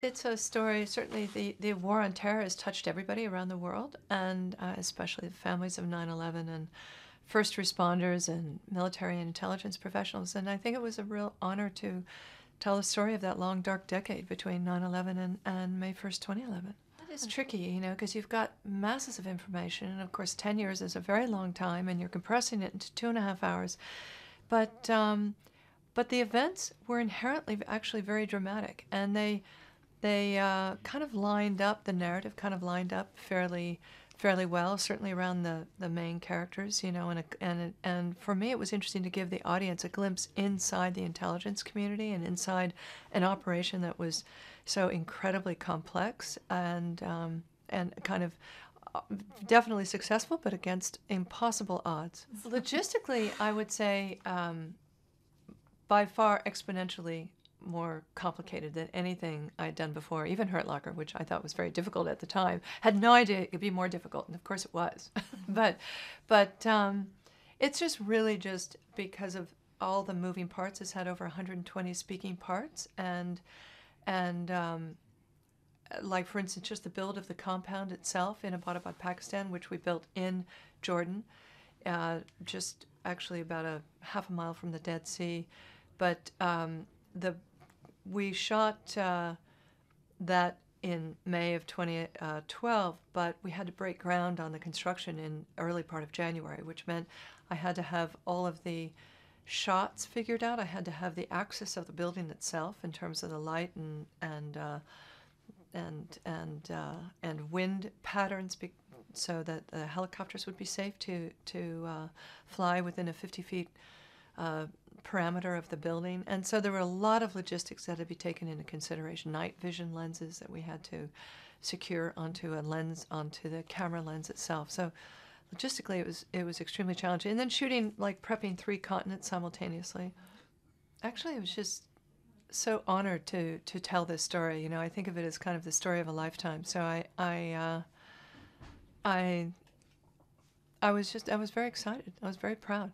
It's a story, certainly the war on terror has touched everybody around the world, and especially the families of 9/11 and first responders and military and intelligence professionals. And I think it was a real honor to tell the story of that long, dark decade between 9/11 and May 1st, 2011. That is tricky, because you've got masses of information, and of course, 10 years is a very long time, and you're compressing it into 2.5 hours. But the events were inherently actually very dramatic, and they kind of lined up, the narrative kind of lined up fairly well, certainly around the main characters, and for me it was interesting to give the audience a glimpse inside the intelligence community and inside an operation that was so incredibly complex and kind of uh, definitely successful, but against impossible odds. Logistically, I would say by far exponentially more complicated than anything I'd done before, even Hurt Locker, which I thought was very difficult at the time. Had no idea it could be more difficult, and of course it was. but it's just really just because of all the moving parts. It's had over 120 speaking parts, and like, for instance, just the build of the compound itself in Abbottabad, Pakistan, which we built in Jordan, just actually about a half a mile from the Dead Sea. But we shot that in May of 2012, but we had to break ground on the construction in early part of January, which meant I had to have all of the shots figured out. I had to have the axis of the building itself in terms of the light and wind patterns, so that the helicopters would be safe to fly within a 50 feet parameter of the building. And so there were a lot of logistics that had to be taken into consideration. Night vision lenses that we had to secure onto the camera lens itself. So logistically it was extremely challenging. And then shooting, like, prepping 3 continents simultaneously. Actually, I was just so honored to tell this story. I think of it as kind of the story of a lifetime. So I was very excited. I was very proud.